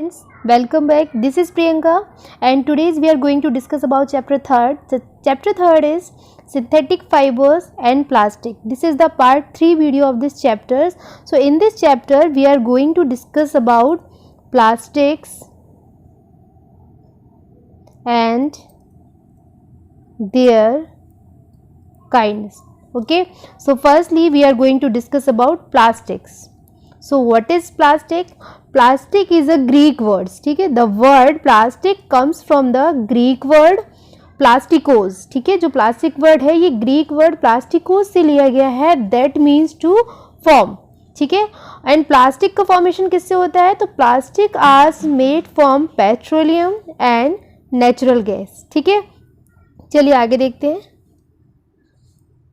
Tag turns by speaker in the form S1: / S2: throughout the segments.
S1: Friends, welcome back. This is Priyanka, and today we are going to discuss about chapter third. The chapter third is synthetic fibers and plastic. This is the part 3 video of this chapter. So in this chapter we are going to discuss about plastics and their kinds. Okay, so firstly we are going to discuss about plastics. So what is plastic? Plastic is a Greek word. ठीक है, the word plastic comes from the Greek word plastikos. ठीक है, जो plastic word है ये Greek word प्लास्टिकोस से लिया गया है. That means to form. ठीक है, एंड प्लास्टिक का फॉर्मेशन किससे होता है? तो plastic are made from petroleum and natural gas. ठीक है, चलिए आगे देखते हैं.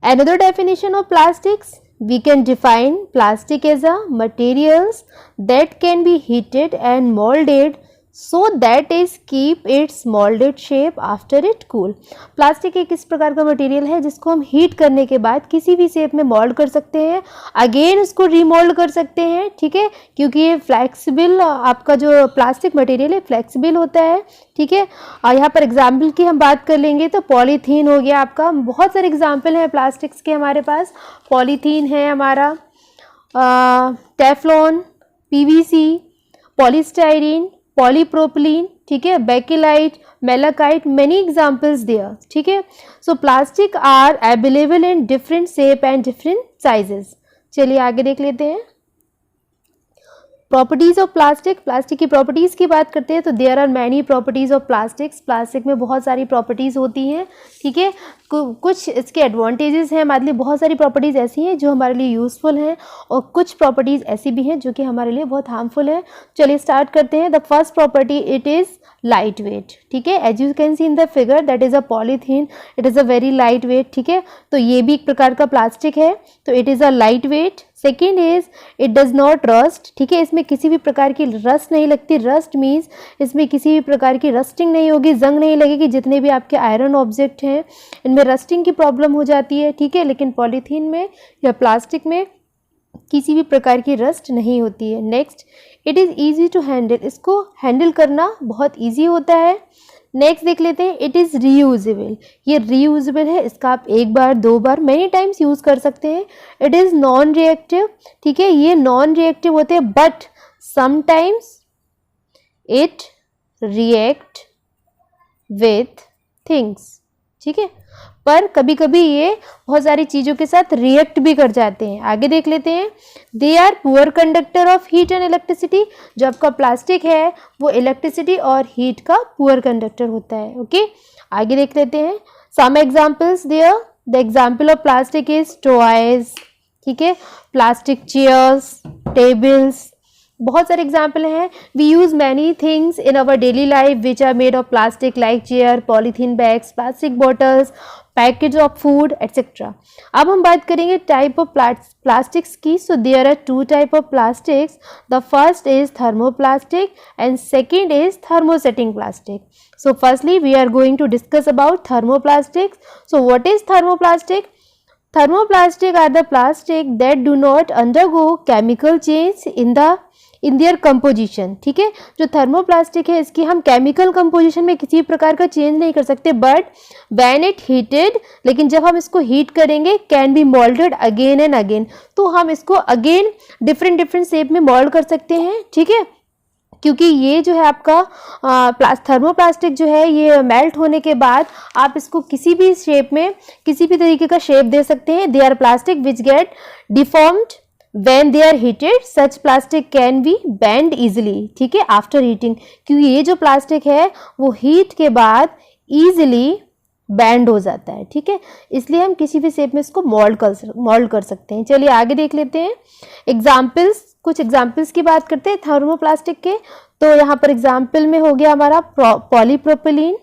S1: Another definition of plastics, we can define plastic as a materials that can be heated and molded so that is keep its molded shape after it cool. Plastic एक इस प्रकार का मटेरियल है जिसको हम हीट करने के बाद किसी भी शेप में मोल्ड कर सकते हैं, अगेन उसको रीमोल्ड कर सकते हैं. ठीक है, क्योंकि ये फ्लेक्सिबल, आपका जो प्लास्टिक मटेरियल है फ्लेक्सिबल होता है. ठीक है, और यहाँ पर एग्जाम्पल की हम बात कर लेंगे तो पॉलीथीन हो गया आपका. बहुत सारे एग्जाम्पल हैं प्लास्टिक्स के हमारे पास. पॉलीथीन है हमारा, टेफ्लॉन, पीवीसी, पॉलीस्टाइरीन, पॉलीप्रोपिलीन. ठीक है, bakelite, malachite, many examples there. ठीक है, so plastic are available in different shape and different sizes. चलिए आगे देख लेते हैं. Properties of plastic. प्लास्टिक की प्रॉपर्टीज़ की बात करते हैं तो there are many properties of plastics. Plastic में बहुत सारी प्रॉपर्टीज़ होती हैं. ठीक है, कुछ इसके एडवांटेजेस हैं हमारे लिए, बहुत सारी प्रॉपर्टीज़ ऐसी हैं जो हमारे लिए यूज़फुल हैं और कुछ प्रॉपर्टीज़ ऐसी भी हैं जो कि हमारे लिए बहुत हार्मफुल हैं. चलिए स्टार्ट करते हैं. The first property, it is light weight. ठीक है, as you can see in the figure that is a polythene, it is a very light weight. ठीक है, तो ये भी एक प्रकार का प्लास्टिक है, तो it is a light weight. Second is it does not rust. ठीक है, इसमें किसी भी प्रकार की रस्ट नहीं लगती. रस्ट मीन्स इसमें किसी भी प्रकार की रस्टिंग नहीं होगी, जंग नहीं लगेगी. जितने भी आपके आयरन ऑब्जेक्ट हैं इनमें रस्टिंग की प्रॉब्लम हो जाती है. ठीक है, लेकिन पॉलीथीन में या प्लास्टिक में किसी भी प्रकार की रस्ट नहीं होती है. Next, it is easy to handle. इसको हैंडल करना बहुत ईजी होता है. नेक्स्ट देख लेते हैं, इट इज़ रीयूजेबल. ये रीयूजेबल है, इसका आप एक बार दो बार मैनी टाइम्स यूज़ कर सकते हैं. It is non reactive. ठीक है, ये नॉन रिएक्टिव होते हैं but sometimes it react with things. ठीक है, पर कभी कभी ये बहुत सारी चीज़ों के साथ रिएक्ट भी कर जाते हैं. आगे देख लेते हैं. They are poor conductor of heat and electricity. जो आपका प्लास्टिक है वो इलेक्ट्रिसिटी और हीट का पुअर कंडक्टर होता है. ओके, आगे देख लेते हैं. Some examples there. The example of plastic is toys. ठीक है, प्लास्टिक चेयर्स, टेबल्स, बहुत सारे एग्जाम्पल हैं. We use many things in our daily life which are made of plastic like chair, polythene bags, plastic bottles, package of food etcetera. अब हम बात करेंगे type of plastics की. So there are two type of plastics. The first is thermoplastic and second is thermosetting plastic. So firstly we are going to discuss about thermoplastics. So what is thermoplastic? Thermoplastic are the plastic that do not undergo chemical change in their composition. ठीक है, जो thermoplastic है इसकी हम chemical composition में किसी प्रकार का चेंज नहीं कर सकते, बट व्हेन इट हीटेड, लेकिन जब हम इसको हीट करेंगे, can be moulded again and again. तो हम इसको अगेन डिफरेंट शेप में मोल्ड कर सकते हैं. ठीक है, क्योंकि ये जो है आपका थर्मोप्लास्टिक जो है ये मेल्ट होने के बाद आप इसको किसी भी शेप में, किसी भी तरीके का शेप दे सकते हैं. They are plastic which get deformed when they are heated. Such plastic can be bend easily. ठीक है, आफ्टर हीटिंग, क्योंकि ये जो प्लास्टिक है वो हीट के बाद ईजिली बैंड हो जाता है. ठीक है, इसलिए हम किसी भी शेप में इसको मोल्ड कर सकते हैं. चलिए आगे देख लेते हैं. एग्जाम्पल्स, कुछ एग्जाम्पल्स की बात करते हैं थर्मोप्लास्टिक के. तो यहाँ पर एग्जाम्पल में हो गया हमारा पॉलीप्रोपिलीन,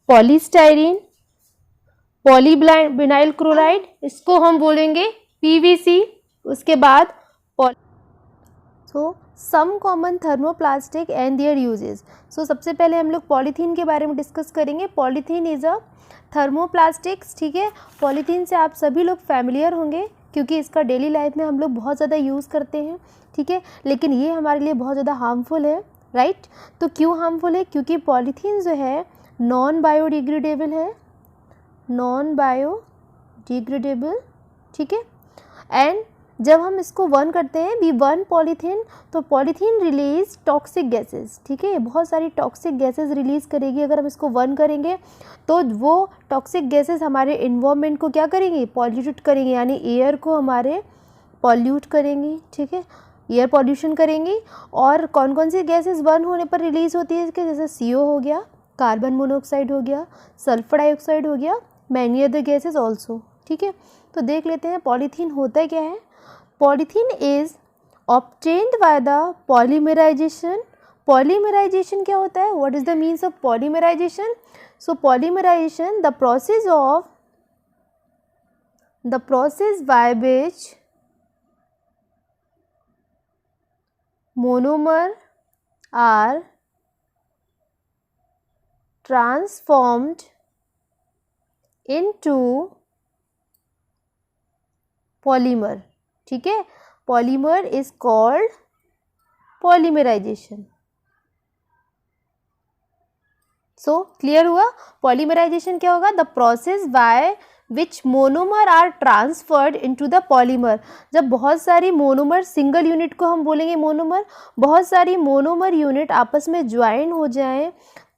S1: पॉलीस्टाइरीन, पॉलीविनाइल क्लोराइड, इसको हम बोलेंगे पीवीसी. उसके बाद some common thermoplastic and their uses. So सबसे पहले हम लोग पॉलीथीन के बारे में डिस्कस करेंगे. Polythene is a thermoplastics. ठीक है, पॉलीथीन से आप सभी लोग फैमिलियर होंगे क्योंकि इसका डेली लाइफ में हम लोग बहुत ज़्यादा यूज़ करते हैं. ठीक है, लेकिन ये हमारे लिए बहुत ज़्यादा हार्मफुल है. राइट। तो क्यों हार्मफुल है? क्योंकि पॉलीथीन जो है नॉन बायोडिग्रेडेबल है, नॉन बायोडिग्रेडेबल, ठीक है। एंड जब हम इसको बर्न करते हैं वी बर्न पॉलीथीन, तो पॉलीथीन रिलीज टॉक्सिक गैसेस, ठीक है, बहुत सारी टॉक्सिक गैसेस रिलीज़ करेगी। अगर हम इसको बर्न करेंगे तो वो टॉक्सिक गैसेस हमारे इन्वायरमेंट को क्या करेंगी? पॉल्यूट करेंगी, यानी एयर को हमारे पॉल्यूट करेंगी, ठीक है, एयर पॉल्यूशन करेंगी। और कौन कौन सी गैसेस बर्न होने पर रिलीज़ होती है इसके? जैसे CO हो गया, कार्बन मोनोऑक्साइड हो गया, सल्फर डाइऑक्साइड हो गया, मैनी अदर गैसेस ऑल्सो, ठीक है। तो देख लेते हैं पॉलीथीन होता क्या है। Polythene is obtained by the polymerization. Polymerization क्या होता है? What is the means of polymerization? So polymerization the process by which monomer are transformed into polymer, ठीक है। polymer is called polymerization. So clear हुआ? Polymerization क्या होगा? The process by which monomer are transferred into the polymer. जब बहुत सारी monomer, single unit को हम बोलेंगे मोनोमर, बहुत सारी मोनोमर यूनिट आपस में ज्वाइन हो जाएं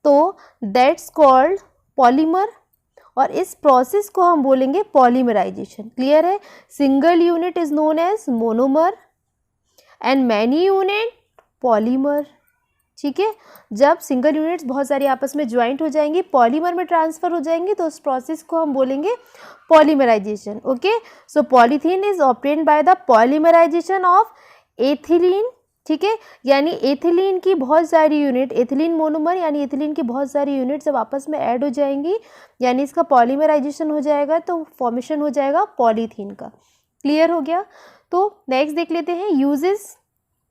S1: तो दैट्स कॉल्ड पॉलीमर, और इस प्रोसेस को हम बोलेंगे पॉलीमराइजेशन। क्लियर है? Single unit is known as monomer and many unit polymer, ठीक है। जब सिंगल यूनिट्स बहुत सारी आपस में ज्वाइंट हो जाएंगी, पॉलीमर में ट्रांसफर हो जाएंगी, तो उस प्रोसेस को हम बोलेंगे polymerization. Okay, so polythene is obtained by the polymerization of ethylene, ठीक है, यानी एथिलीन की बहुत सारी यूनिट, एथिलीन मोनोमर यानी एथिलीन की बहुत सारी यूनिट जब आपस में ऐड हो जाएंगी, यानी इसका पॉलीमराइजेशन हो जाएगा, तो फॉर्मेशन हो जाएगा पॉलीथीन का। क्लियर हो गया? तो नेक्स्ट देख लेते हैं uses.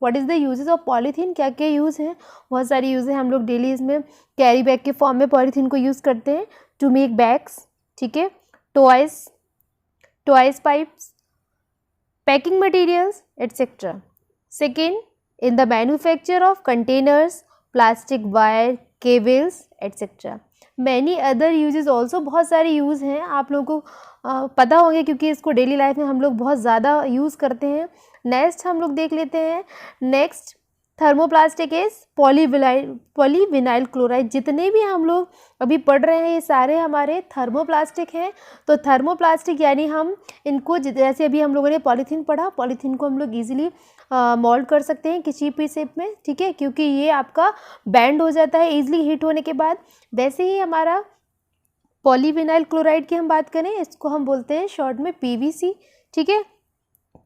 S1: What is the uses of polythene? क्या क्या यूज़ हैं? बहुत सारी यूज़ है। हम लोग डेली इसमें कैरी बैग के फॉर्म में पॉलीथीन को यूज़ करते हैं टू मेक बैग्स, ठीक है, toys pipes, packing materials etcetera. Second, in the manufacture of containers, plastic wire, cables, etc. Many other uses also, बहुत सारे यूज़ हैं, आप लोगों को पता होंगे क्योंकि इसको डेली लाइफ में हम लोग बहुत ज़्यादा यूज़ करते हैं। नेक्स्ट हम लोग देख लेते हैं। Next thermoplastic is polyvinyl chloride. जितने भी हम लोग अभी पढ़ रहे हैं ये सारे हमारे थर्मोप्लास्टिक हैं। तो थर्मोप्लास्टिक यानी हम इनको, जैसे अभी हम लोगों ने पॉलीथीन पढ़ा, पॉलीथीन को हम लोग ईजिली मोल्ड कर सकते हैं किसी भी शेप में, ठीक है, क्योंकि ये आपका बैंड हो जाता है ईजिली हीट होने के बाद। वैसे ही हमारा पॉलीविनाइल क्लोराइड की हम बात करें, इसको हम बोलते हैं शॉर्ट में PVC, ठीक है।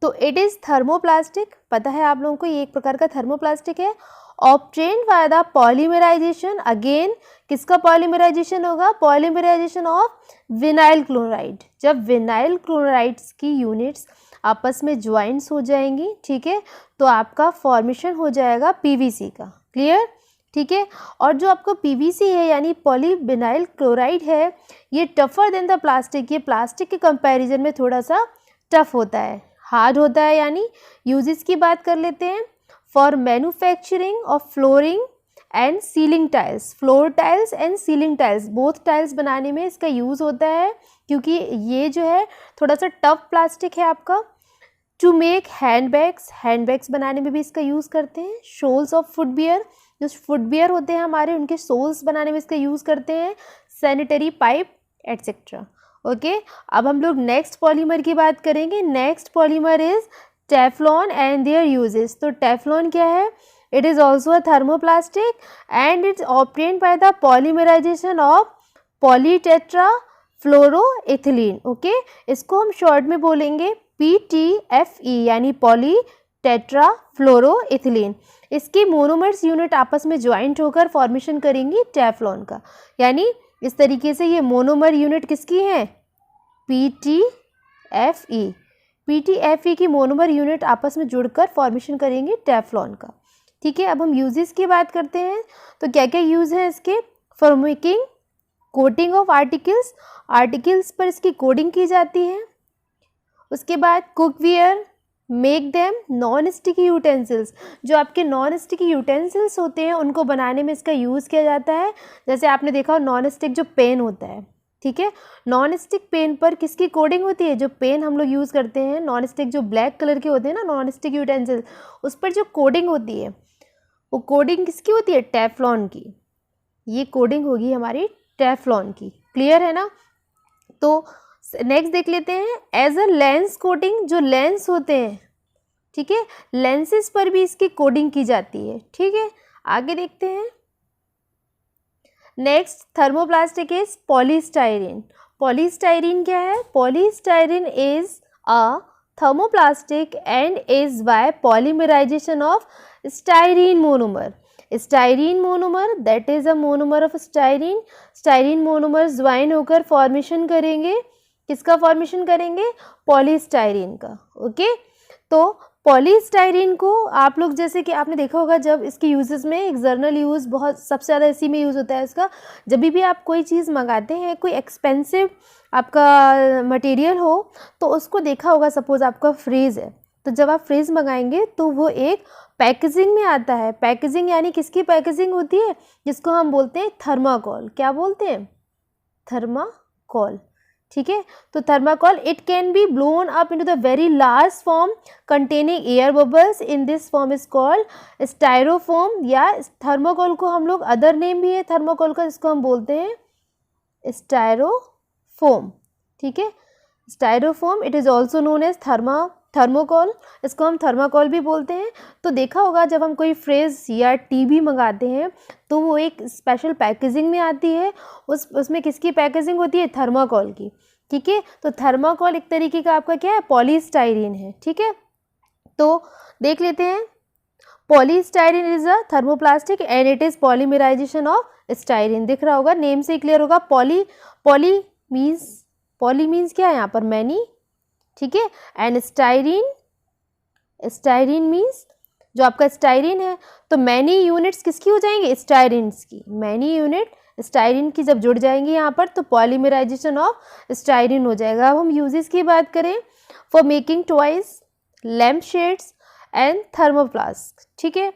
S1: तो इट इज़ थर्मोप्लास्टिक, पता है आप लोगों को ये एक प्रकार का थर्मोप्लास्टिक है। Obtained by the polymerization, again किसका पॉलीमराइजेशन होगा? Polymerization of vinyl chloride. जब विनाइल क्लोराइड्स की यूनिट्स आपस में ज्वाइंट्स हो जाएंगी, ठीक है, तो आपका फॉर्मेशन हो जाएगा PVC का। क्लियर? ठीक है। और जो आपको PVC है यानी पॉलीविनाइल क्लोराइड है, ये टफर देन द प्लास्टिक, ये प्लास्टिक के कंपैरिजन में थोड़ा सा टफ होता है, हार्ड होता है। यानी यूजेस की बात कर लेते हैं। For manufacturing of flooring and ceiling tiles, floor tiles and ceiling tiles, both tiles बनाने में इसका यूज़ होता है, क्योंकि ये जो है थोड़ा सा टफ प्लास्टिक है आपका। टू मेक हैंडबैग्स बनाने में भी इसका यूज़ करते हैं। शोल्स ऑफ फुटवियर, जो फुटवियर होते हैं हमारे, उनके सोल्स बनाने में इसका यूज़ करते हैं। Sanitary pipe etcetera. ओके, अब हम लोग नेक्स्ट पॉलीमर की बात करेंगे। Next polymer is Teflon and their uses. तो टेफ्लॉन क्या है? It is also a thermoplastic and it's obtained by the polymerization of polytetrafluoroethylene. Okay, इसको हम शॉर्ट में बोलेंगे PTFE यानी पॉलीटेट्रा फ्लोरोएथिलीन। इसकी मोनोमर्स यूनिट आपस में ज्वाइंट होकर फॉर्मेशन करेंगी टेफ्लॉन का। यानी इस तरीके से ये मोनोमर यूनिट किसकी है? PTFE। PTFE की मोनोमर यूनिट आपस में जुड़कर फॉर्मेशन करेंगे टेफ्लॉन का। ठीक है, अब हम यूजेस की बात करते हैं। तो क्या क्या यूज़ है इसके? For making coating of articles पर इसकी कोडिंग की जाती है। उसके बाद cookware, make them non sticky utensils. जो आपके नॉन स्टिकी यूटेंसिल्स होते हैं उनको बनाने में इसका यूज़ किया जाता है। जैसे आपने देखा हो नॉन स्टिक जो पेन होता है, ठीक है, नॉन स्टिक पेन पर किसकी कोडिंग होती है? जो पेन हम लोग यूज़ करते हैं नॉन स्टिक जो ब्लैक कलर के होते हैं ना नॉन स्टिक यूटेंसिल्स, उस पर जो कोडिंग होती है वो कोडिंग किसकी होती है? टेफ्लॉन की। ये कोडिंग होगी हमारी टेफ्लॉन की। क्लियर है ना? तो नेक्स्ट देख लेते हैं एज अ लेंस कोटिंग। जो लेंस होते हैं, ठीक है, लेंसेज पर भी इसकी कोडिंग की जाती है। ठीक है, आगे देखते हैं। Next thermoplastic is polystyrene. Polystyrene क्या है? Polystyrene is a thermoplastic and is by polymerization of styrene monomer. Styrene monomer, that is a monomer of styrene. Styrene monomers join होकर फॉर्मेशन करेंगे, किसका फॉर्मेशन करेंगे? पॉलीस्टाइरीन का। ओके, तो polystyrene को आप लोग जैसे कि आपने देखा होगा जब इसके यूजेस में एक्सटर्नल यूज़ बहुत सबसे ज़्यादा इसी में यूज़ होता है इसका। जब भी आप कोई चीज़ मंगाते हैं, कोई एक्सपेंसिव आपका मटेरियल हो, तो उसको देखा होगा, सपोज़ आपका फ्रिज है, तो जब आप फ्रिज मंगाएंगे तो वो एक पैकेजिंग में आता है। पैकेजिंग यानी किसकी पैकेजिंग होती है? जिसको हम बोलते हैं थर्माकोल। क्या बोलते हैं? थर्माकोल। ठीक है, तो thermocol it can be blown up into the very large form containing air bubbles. In this form is called styrofoam. या थर्माकोल को हम लोग अदर नेम भी है थर्माकोल का, जिसको हम बोलते हैं स्टायरोफोम। ठीक है, styrofoam it is also known as thermocol. इसको हम थर्माकोल भी बोलते हैं। तो देखा होगा जब हम कोई फ्रिज या टीवी मंगाते हैं तो वो एक स्पेशल पैकेजिंग में आती है। उसमें किसकी पैकेजिंग होती है? थर्माकोल की। ठीक है, तो थर्माकोल एक तरीके का आपका क्या है? पॉलीस्टाइरीन है। ठीक है, तो देख लेते हैं। Polystyrene is a thermoplastic and it is polymerization of styrene. दिख रहा होगा, नेम से क्लियर होगा। पॉली मीन्स क्या है यहाँ पर? मैनी। ठीक है, एंड स्टाइरीन मीन्स जो आपका स्टाइरीन है, तो मैनी यूनिट्स किसकी हो जाएंगी? स्टाइरीन्स की। मैनी यूनिट स्टाइरीन की जब जुड़ जाएंगी यहाँ पर तो पॉलीमराइजेशन ऑफ स्टाइरीन हो जाएगा। अब हम यूजेस की बात करें, for making toys, lamp shades and thermoflask. ठीक है,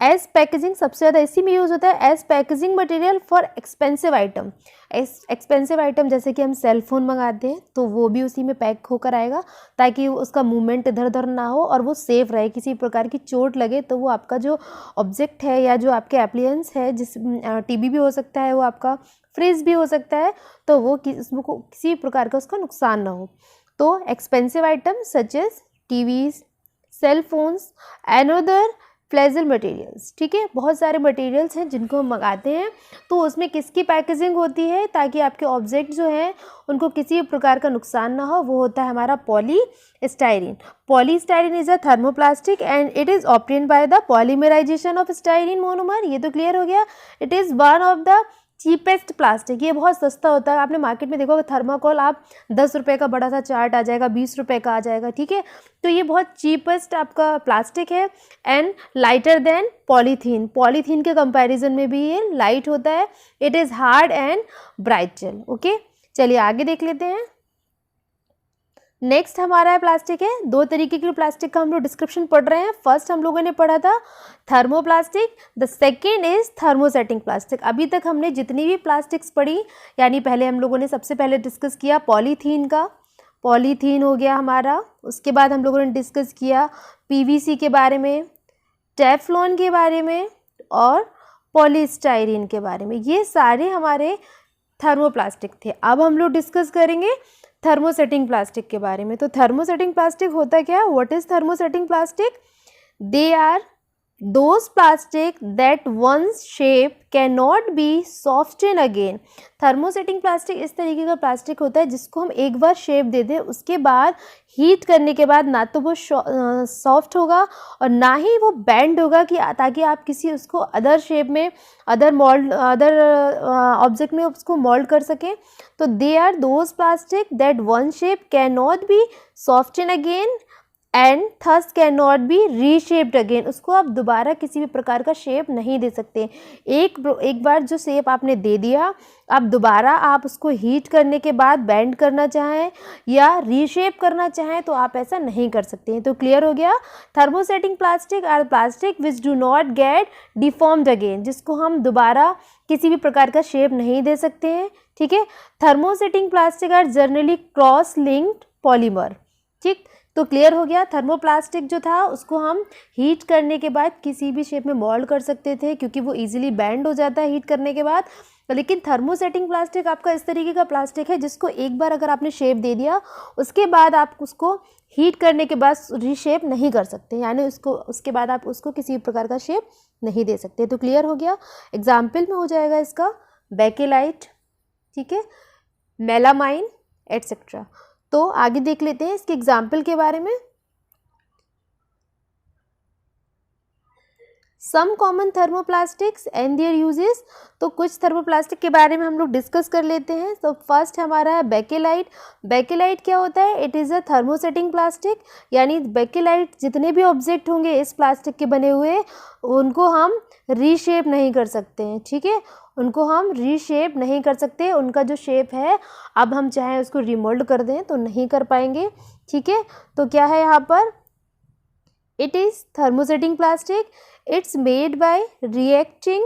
S1: एज पैकेजिंग सबसे ज़्यादा इसी में यूज़ होता है। As packaging material for expensive item. Expensive item जैसे कि हम सेल फोन मंगाते हैं तो वो भी उसी में पैक होकर आएगा, ताकि उसका मूवमेंट इधर उधर ना हो और वो सेफ रहे। किसी प्रकार की चोट लगे तो वो आपका जो ऑब्जेक्ट है या जो आपके एप्लियंस है, जिस टीवी भी हो सकता है, वो आपका फ्रिज भी हो सकता है, तो वो उसको किसी प्रकार का उसका नुकसान ना हो। तो expensive item such as TVs, cell phones and other fragile materials. ठीक है, बहुत सारे मटेरियल्स हैं जिनको हम मंगाते हैं, तो उसमें किसकी पैकेजिंग होती है ताकि आपके ऑब्जेक्ट जो हैं उनको किसी प्रकार का नुकसान ना हो? वो होता है हमारा polystyrene. Polystyrene is a thermoplastic and it is obtained by the polymerization of styrene monomer. ये तो क्लियर हो गया। It is one of the cheapest plastic. ये बहुत सस्ता होता है। आपने मार्केट में देखा होगा थर्माकोल आप 10 रुपये का बड़ा सा चार्ट आ जाएगा, 20 रुपये का आ जाएगा। ठीक है, तो ये बहुत चीपेस्ट आपका प्लास्टिक है and lighter than polythene. Polythene के कंपैरिजन में भी ये लाइट होता है। It is hard and bright gel. Okay, चलिए आगे देख लेते हैं। नेक्स्ट हमारा है प्लास्टिक है। दो तरीके के प्लास्टिक का हम लोग डिस्क्रिप्शन पढ़ रहे हैं। फर्स्ट हम लोगों ने पढ़ा था thermoplastic, the second is thermosetting plastic. अभी तक हमने जितनी भी प्लास्टिक्स पढ़ी, यानी पहले हम लोगों ने सबसे पहले डिस्कस किया पॉलीथीन का, पॉलीथीन हो गया हमारा। उसके बाद हम लोगों ने डिस्कस किया पीवीसी के बारे में, टेफ्लॉन के बारे में और पॉलीस्टाइरीन के बारे में। ये सारे हमारे थर्मोप्लास्टिक थे। अब हम लोग डिस्कस करेंगे थर्मोसेटिंग प्लास्टिक के बारे में। तो थर्मोसेटिंग प्लास्टिक होता क्या? What is thermosetting plastic? They are those plastic that once shape can not be soften again. Thermosetting plastic इस तरीके का प्लास्टिक होता है जिसको हम एक बार शेप दे दें, उसके बाद हीट करने के बाद ना तो वो सॉफ्ट होगा और ना ही वो बेंड होगा कि ताकि आप किसी उसको अदर शेप में, अदर ऑब्जेक्ट में उसको मोल्ड कर सकें। तो they are those plastic that one shape can not be soften again and thus can not be reshaped again, उसको आप दोबारा किसी भी प्रकार का शेप नहीं दे सकते। एक बार जो शेप आपने दे दिया, आप दोबारा आप उसको हीट करने के बाद बेंड करना चाहें या रीशेप करना चाहें तो आप ऐसा नहीं कर सकते हैं। तो क्लियर हो गया। Thermosetting plastic are plastic which do not get deformed again, जिसको हम दोबारा किसी भी प्रकार का शेप नहीं दे सकते हैं। ठीक है। Thermosetting plastic are generally cross linked polymer. ठीक, तो क्लियर हो गया। थर्मोप्लास्टिक जो था उसको हम हीट करने के बाद किसी भी शेप में मोल्ड कर सकते थे क्योंकि वो इजीली बेंड हो जाता है हीट करने के बाद। लेकिन थर्मोसेटिंग प्लास्टिक आपका इस तरीके का प्लास्टिक है जिसको एक बार अगर आपने शेप दे दिया, उसके बाद आप उसको हीट करने के बाद रीशेप नहीं कर सकते, यानी उसके बाद आप उसको किसी प्रकार का शेप नहीं दे सकते। तो क्लियर हो गया। एग्जाम्पल में हो जाएगा इसका बेकेलाइट, ठीक है, मेलामाइन एटसेट्रा। तो आगे देख लेते हैं इसके एग्जाम्पल के बारे में। Some common thermoplastics and their uses, तो कुछ थर्मोप्लास्टिक के बारे में हम लोग डिस्कस कर लेते हैं। तो फर्स्ट हमारा है बेकेलाइट। बेकेलाइट क्या होता है? It is a thermosetting plastic, यानी बेकेलाइट जितने भी ऑब्जेक्ट होंगे इस प्लास्टिक के बने हुए उनको हम रीशेप नहीं कर सकते हैं। ठीक है, उनको हम रीशेप नहीं कर सकते, उनका जो शेप है अब हम चाहें उसको रिमोल्ड कर दें तो नहीं कर पाएंगे। ठीक है, तो क्या है यहाँ पर? It is thermosetting plastic, it's made by reacting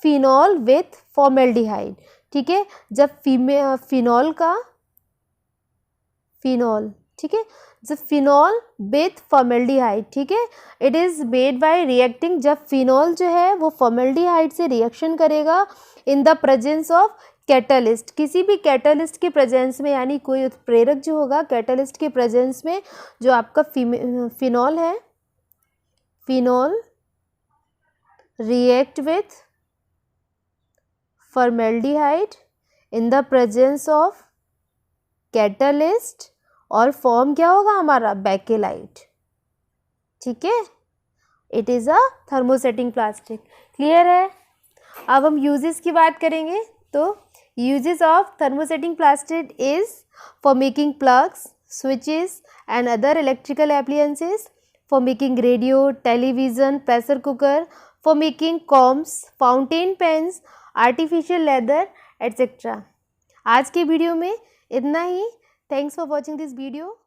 S1: phenol with formaldehyde। ठीक है, जब ठीक है, जब फिनॉल विथ फॉर्मेल्डिहाइड, ठीक है, it is made by reacting, जब फिनॉल जो है वो फॉर्मेल्डिहाइड से रिएक्शन करेगा in the presence of catalyst, किसी भी कैटलिस्ट के प्रेजेंस में, यानी कोई उत्प्रेरक जो होगा कैटलिस्ट के प्रेजेंस में, जो आपका फिनॉल है, phenol react with formaldehyde in the presence of catalyst और फॉर्म क्या होगा हमारा? बेकेलाइट। ठीक है, it is a thermosetting plastic. Clear है। अब हम यूजेस की बात करेंगे। तो uses of thermosetting plastic is for making plugs, switches and other electrical appliances, for making radio, television, pressure cooker, for making combs, fountain pens, artificial leather etc. आज के video में इतना ही। Thanks for watching this video.